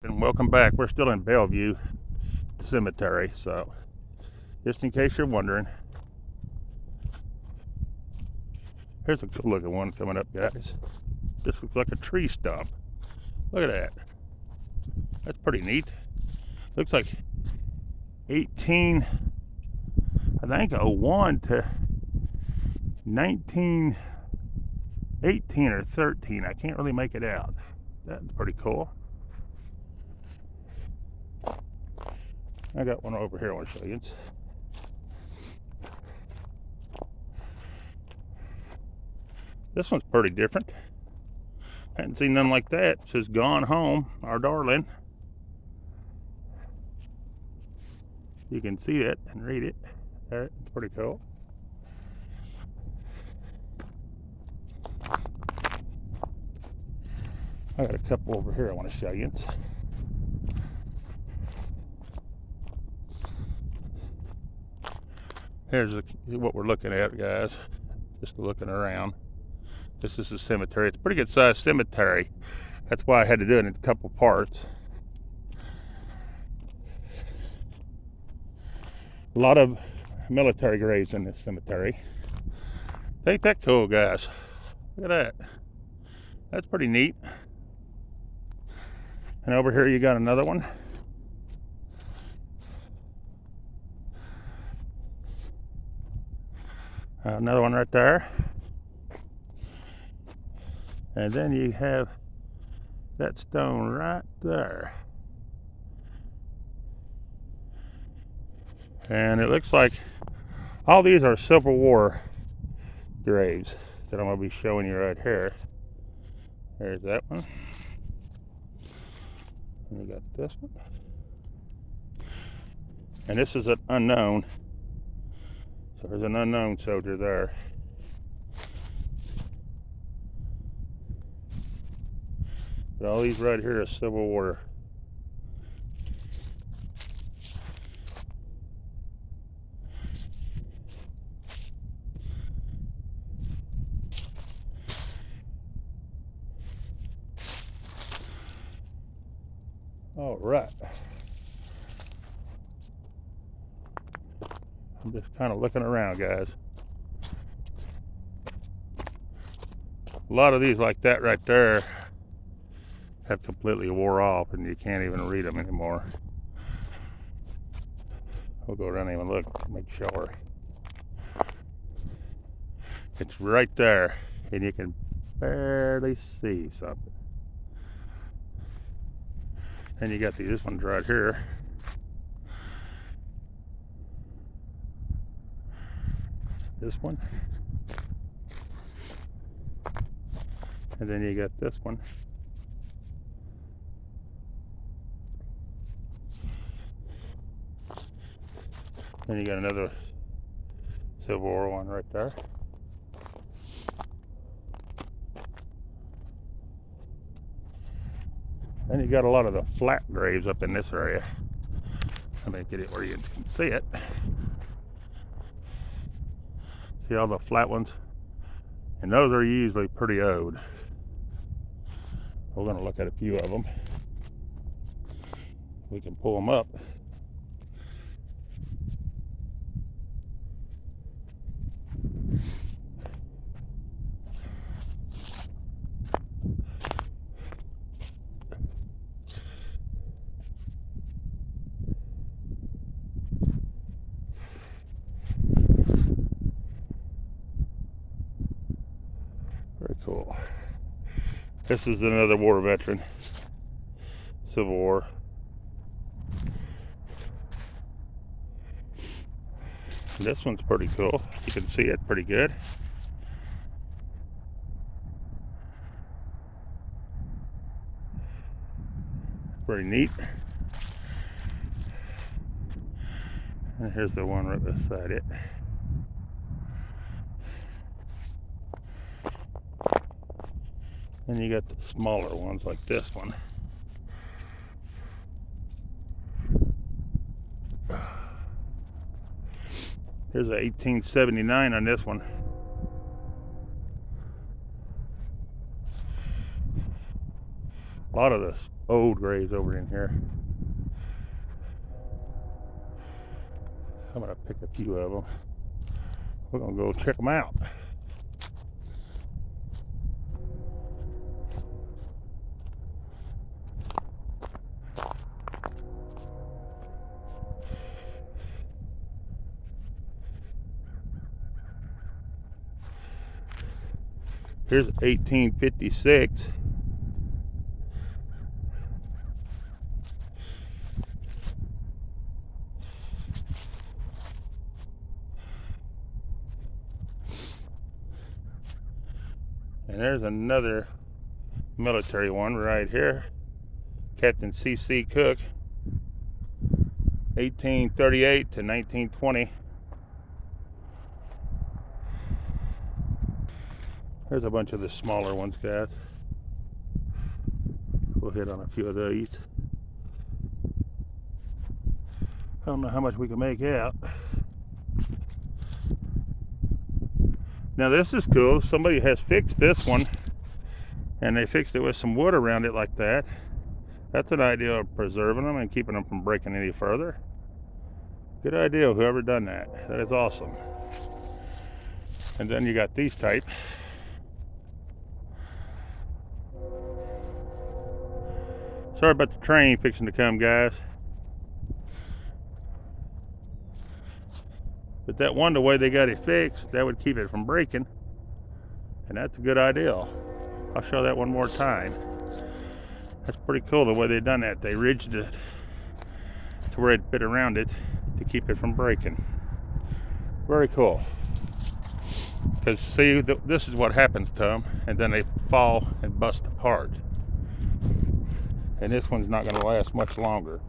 And welcome back. We're still in Bellevue Cemetery, so just in case you're wondering, here's a cool looking one coming up, guys. This looks like a tree stump. Look at that. That's pretty neat. Looks like 18, I think 01 to 1918 or 13. I can't really make it out. That's pretty cool. I got one over here I want to show you. This one's pretty different. Hadn't seen none like that. It says "Gone Home, Our Darling." You can see it and read it. It's pretty cool. I got a couple over here I want to show you. Here's what we're looking at, guys. Just looking around. This is a cemetery. It's a pretty good sized cemetery. That's why I had to do it in a couple parts. A lot of military graves in this cemetery. Ain't that cool, guys? Look at that. That's pretty neat. And over here you got another one. Another one right there. And then you have that stone right there. And it looks like all these are Civil War graves that I'm going to be showing you right here. There's that one. And you got this one. And this is an unknown. So there's an unknown soldier there. But all these right here are Civil War. All right. I'm just kind of looking around, guys. A lot of these like that right there have completely wore off and you can't even read them anymore. We'll go around and look to make sure. It's right there and you can barely see something. And you got this ones right here. This one. And then you got this one. Then you got another Civil War one right there. Then you got a lot of the flat graves up in this area. Let me get it where you can see it. See all the flat ones? And those are usually pretty old. We're going to look at a few of them. We can pull them up. Very cool. This is another war veteran. Civil War. This one's pretty cool. You can see it pretty good. Pretty neat. And here's the one right beside it. And you got the smaller ones like this one. Here's a 1879 on this one. A lot of the old graves over in here. I'm gonna pick a few of them. We're gonna go check them out. Here's 1856. And there's another military one right here. Captain C.C. Cook, 1838 to 1920. There's a bunch of the smaller ones, guys. We'll hit on a few of these. I don't know how much we can make out. Now this is cool. Somebody has fixed this one, and they fixed it with some wood around it like that. That's an idea of preserving them and keeping them from breaking any further. Good idea, whoever done that. That is awesome. And then you got these type. Sorry about the train fixing to come, guys. But that one, the way they got it fixed, that would keep it from breaking. And that's a good idea. I'll show that one more time. That's pretty cool the way they done that. They ridged it to where it fit around it to keep it from breaking. Very cool. Because see, this is what happens to them, and then they fall and bust apart. And this one's not going to last much longer.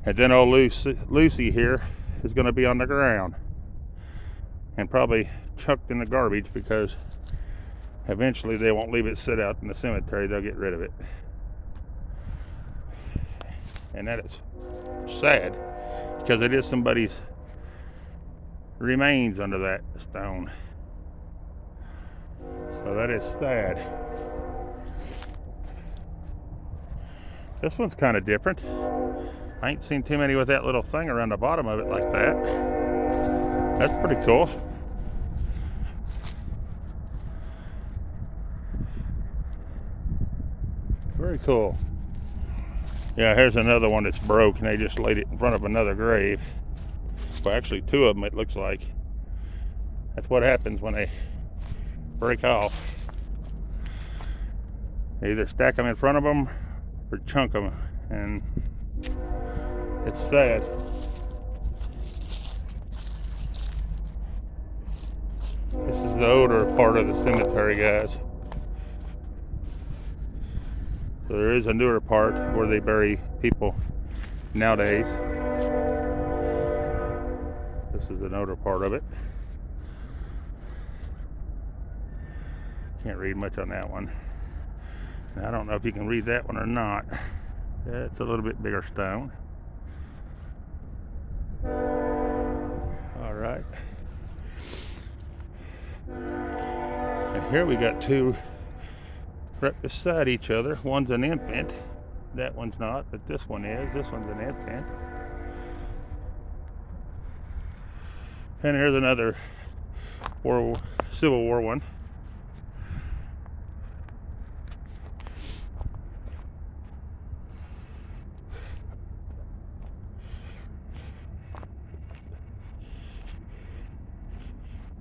And then old Lucy here is going to be on the ground and probably chucked in the garbage, because eventually they won't leave it sit out in the cemetery. They'll get rid of it. And that is sad, because it is somebody's remains under that stone. So that is sad. This one's kind of different. I ain't seen too many with that little thing around the bottom of it like that. That's pretty cool. Very cool. Yeah, here's another one that's broke, and they just laid it in front of another grave. Well, actually two of them, it looks like. That's what happens when they break off. They either stack them in front of them or chunk them, and it's sad. This is the older part of the cemetery, guys. So there is a newer part where they bury people nowadays. This is an older part of it. Can't read much on that one. And I don't know if you can read that one or not. Yeah, it's a little bit bigger stone. All right. And here we got two right beside each other. One's an infant. That one's not, but this one is. This one's an infant. And here's another Civil War one.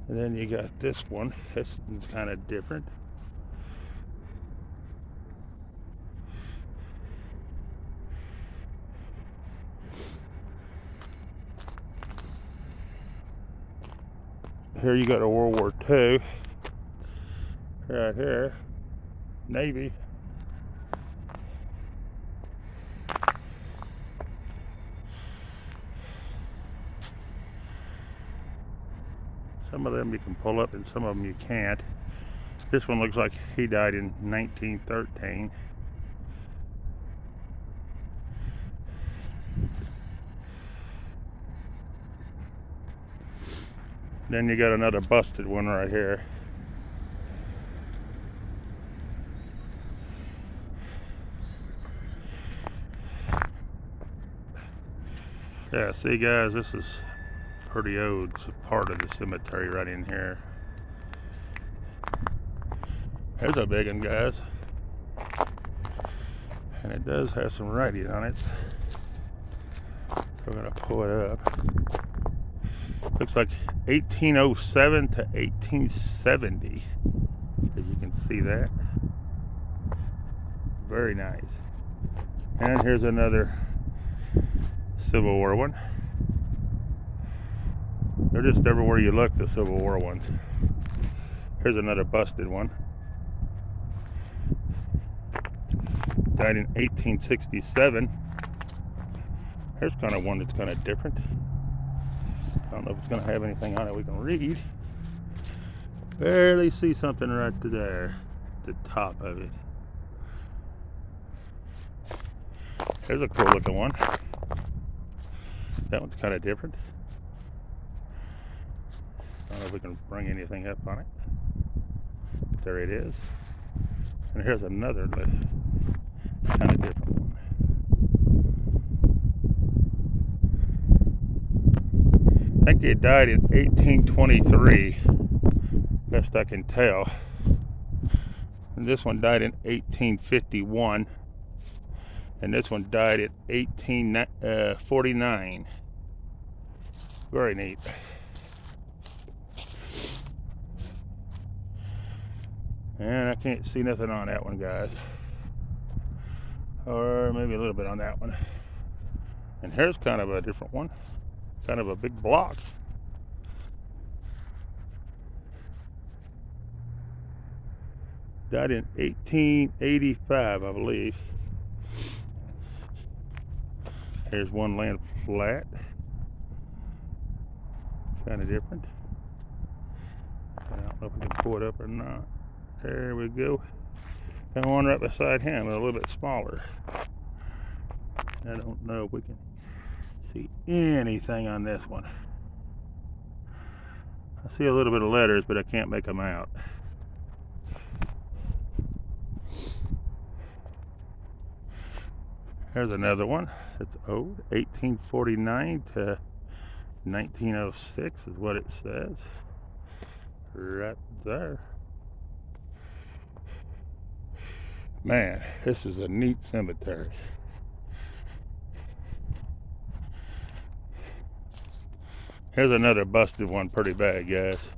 And then you got this one. This one's kind of different. Here you got a World War II. Right here. Navy. Some of them you can pull up and some of them you can't. This one looks like he died in 1913. Then you got another busted one right here. Yeah, see guys, this is pretty old part of the cemetery right in here. There's a big one, guys. And it does have some writing on it. So we're gonna pull it up. Looks like 1807 to 1870. If you can see that. Very nice. And here's another Civil War one. They're just everywhere you look, the Civil War ones. Here's another busted one. Died in 1867. Here's kind of one that's kind of different. I don't know if it's going to have anything on it we can read. Barely see something right there at the top of it. There's a cool looking one. That one's kind of different. I don't know if we can bring anything up on it. There it is. And here's another kind of different one. I think it died in 1823, best I can tell. And this one died in 1851. And this one died in 1849. Very neat. And I can't see nothing on that one, guys. Or maybe a little bit on that one. And here's kind of a different one. Kind of a big block. Died in 1885, I believe. Here's one laying flat. Kind of different. I don't know if we can pull it up or not. There we go. And one right beside him, a little bit smaller. I don't know if we can see anything on this one. I see a little bit of letters, but I can't make them out. Here's another one. It's old, 1849 to 1906 is what it says. Right there. Man, this is a neat cemetery. Here's another busted one, pretty bad, guys.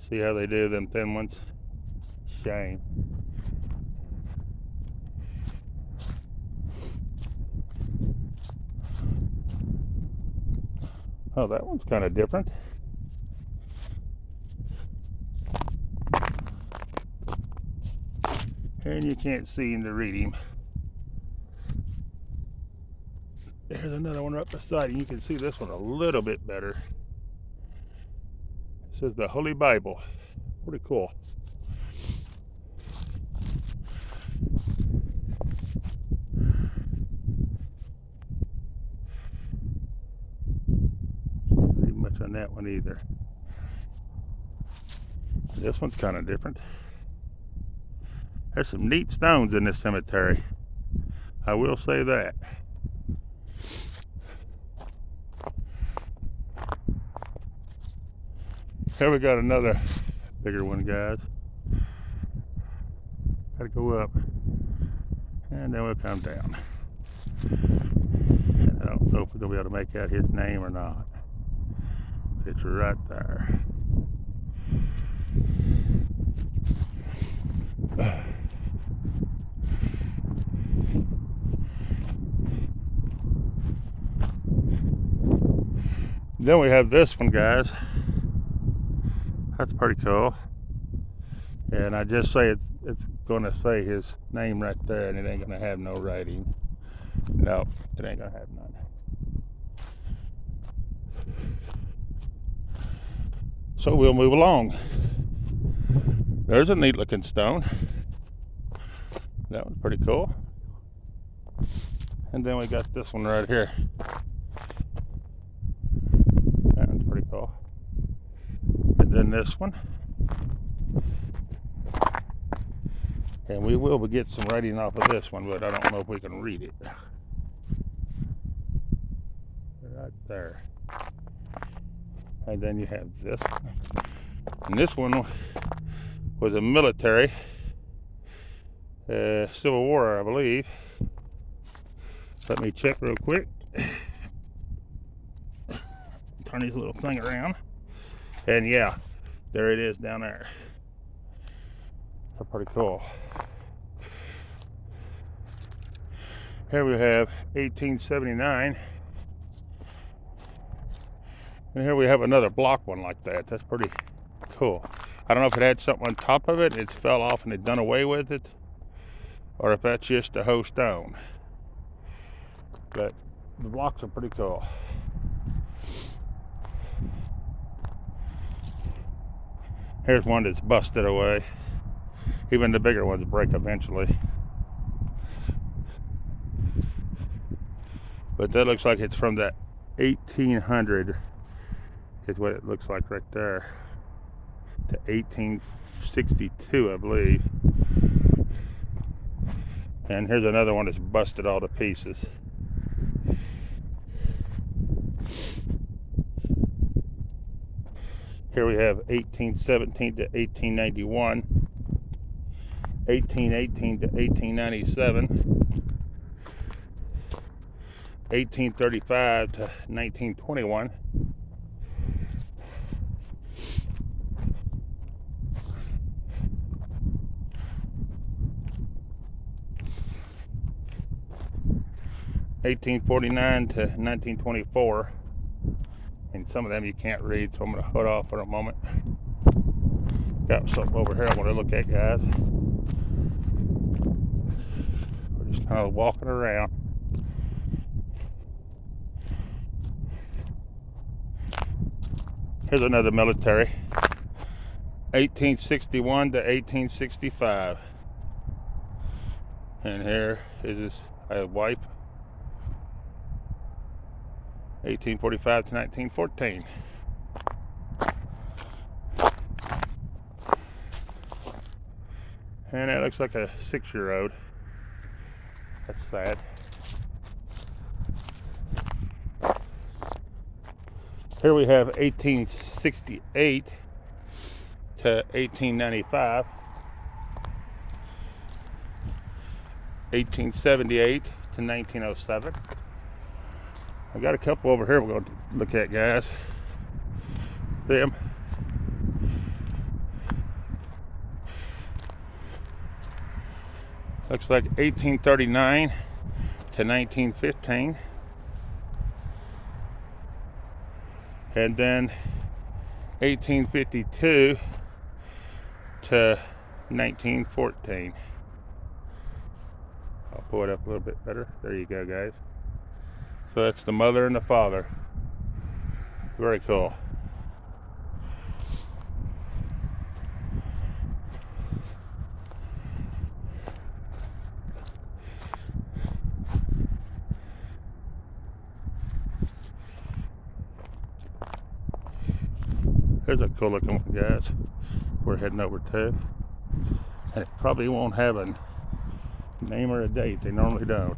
See how they do them thin ones? Shame. Oh, that one's kind of different. And you can't seem to read him. There's another one right beside him. You can see this one a little bit better. It says the Holy Bible. Pretty cool. Can't read much on that one either. This one's kind of different. There's some neat stones in this cemetery. I will say that. Here we got another bigger one, guys. Gotta go up. And then we'll come down. I don't know if we're gonna be able to make out his name or not. It's right there. Then we have this one, guys. That's pretty cool. And I just say it's going to say his name right there, and it ain't going to have no writing. No, it ain't going to have none. So we'll move along. There's a neat looking stone. That one's pretty cool. And then we got this one right here. That one's pretty cool. And then this one. And we will get some writing off of this one, but I don't know if we can read it. right there. And then you have this one. And this one was a military, Civil War, I believe. Let me check real quick. Turn this little thing around. And yeah, there it is down there. That's pretty cool. Here we have 1879. And here we have another block one like that. That's pretty cool. I don't know if it had something on top of it, it's fell off and they'd done away with it, or if that's just a whole stone. But the blocks are pretty cool. Here's one that's busted away. Even the bigger ones break eventually. But that looks like it's from that 1800 is what it looks like right there. To 1862, I believe. And here's another one that's busted all to pieces. Here we have 1817 to 1891, 1818 to 1897, 1835 to 1921, 1849 to 1924. And some of them you can't read, so I'm going to hold off for a moment. Got something over here I want to look at, guys. We're just kind of walking around. Here's another military. 1861 to 1865. And here is his wife. 1845 to 1914. And that looks like a 6-year-old. That's sad. Here we have 1868 to 1895. 1878 to 1907. I got a couple over here we're going to look at, guys. See them? Looks like 1839 to 1915. And then 1852 to 1914. I'll pull it up a little bit better. There you go, guys. So that's the mother and the father. Very cool. Here's a cool looking one, guys. We're heading over to. And it probably won't have a name or a date. They normally don't.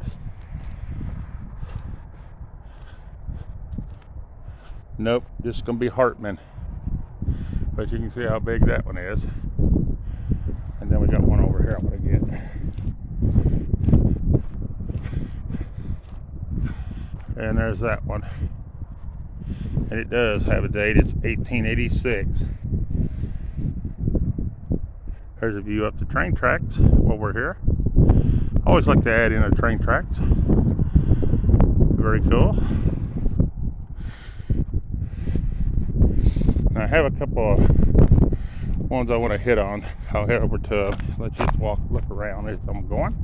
Nope, just gonna be Hartman. But you can see how big that one is. And then we got one over here I'm gonna get. And there's that one. And it does have a date, it's 1886. There's a view up the train tracks while we're here. I always like to add in the train tracks. Very cool. I have a couple of ones I want to hit on. I'll head over to let you look around as I'm going.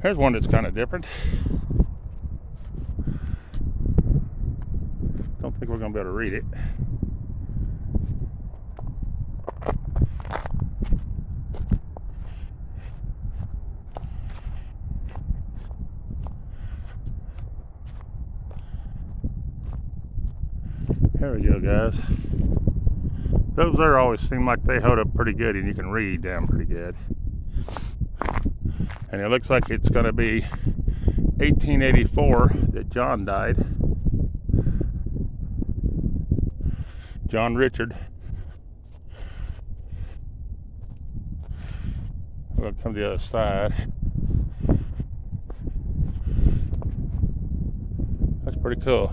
Here's one that's kind of different. Don't think we're going to be able to read it. There we go, guys. Those there always seem like they hold up pretty good and you can read them pretty good. And it looks like it's going to be 1884 that John died. John Richard. We'll come to the other side. That's pretty cool.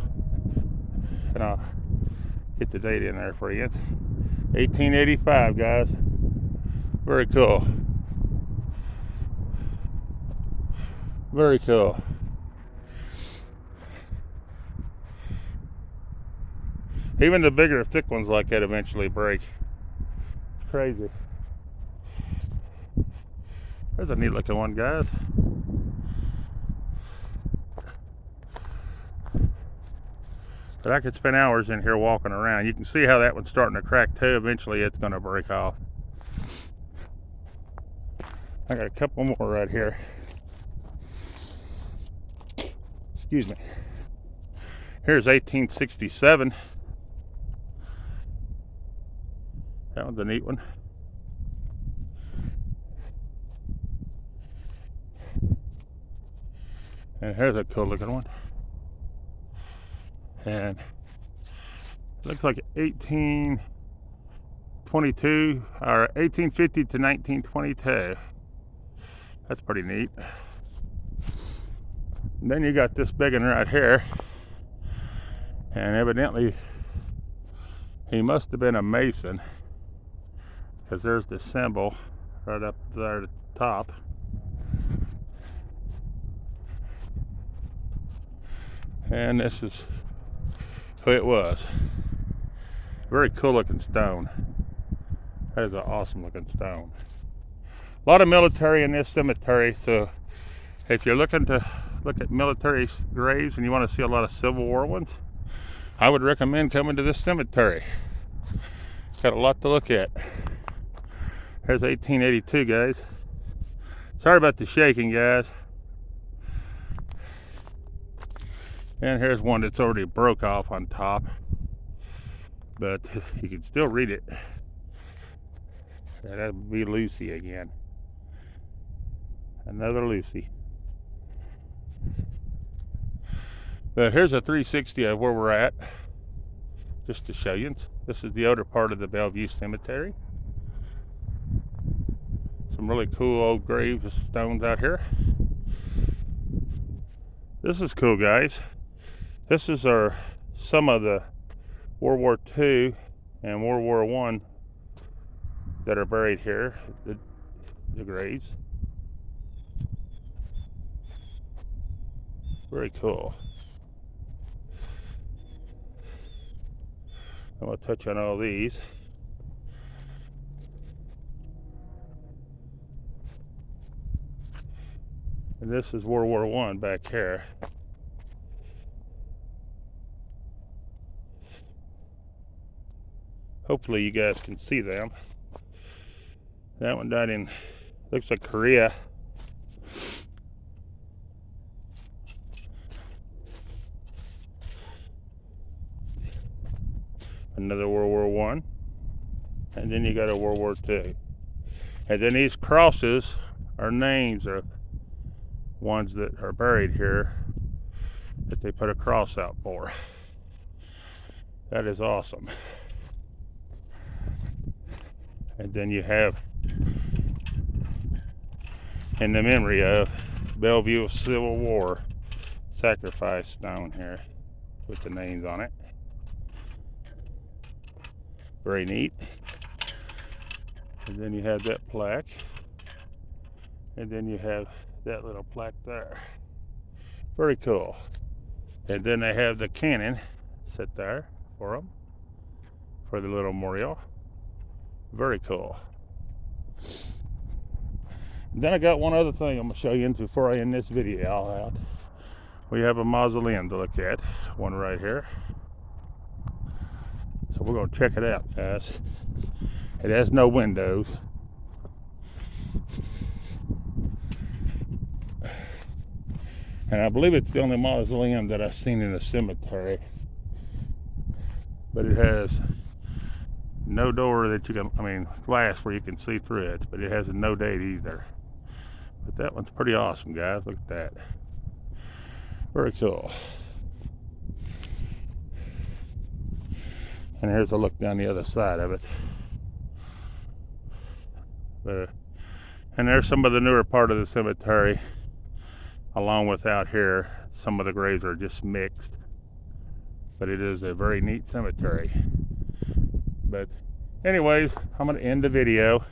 And I'll get the date in there for you. It's 1885, guys. Very cool. Very cool. Even the bigger, thick ones like that eventually break. It's crazy. There's a neat looking one, guys. But I could spend hours in here walking around. You can see how that one's starting to crack too. Eventually it's going to break off. I got a couple more right here. Excuse me. Here's 1867. That one's a neat one. And here's a cool looking one. And it looks like 1822 or 1850 to 1922. That's pretty neat. And then you got this big one right here. And evidently he must have been a Mason, because there's the symbol right up there at the top. And this is who it was. Very cool looking stone. That is an awesome looking stone. A lot of military in this cemetery, so if you're looking to look at military graves and you want to see a lot of Civil War ones, I would recommend coming to this cemetery. Got a lot to look at. Here's 1882, guys. Sorry about the shaking, guys. And here's one that's already broke off on top, but you can still read it. That would be Lucy again. Another Lucy. But here's a 360 of where we're at, just to show you. This is the outer part of the Bellevue Cemetery. Some really cool old graves of stones out here. This is cool, guys. This is some of the World War II and World War I that are buried here, the graves. Very cool. I'm going to touch on all these. And this is World War I back here. Hopefully you guys can see them. That one died in, looks like Korea. Another World War I. And then you got a World War II. And then these crosses are names of ones that are buried here that they put a cross out for. That is awesome. And then you have, in the memory of Bellevue Civil War sacrifice stone here with the names on it. Very neat. And then you have that plaque. And then you have that little plaque there. Very cool. And then they have the cannon set there for them, for the little memorial. Very cool. And then I got one other thing I'm going to show you before I end this video all out. We have a mausoleum to look at, one right here. So we're going to check it out, guys. It has no windows. And I believe it's the only mausoleum that I've seen in a cemetery. But it has no door that you can, glass where you can see through it, but it has a no date either. But that one's pretty awesome, guys. Look at that. Very cool. And here's a look down the other side of it. And there's some of the newer part of the cemetery, along with out here. Some of the graves are just mixed, but it is a very neat cemetery. But anyways, I'm going to end the video.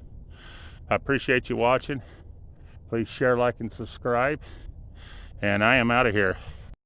I appreciate you watching. Please share, like, and subscribe. And I am out of here.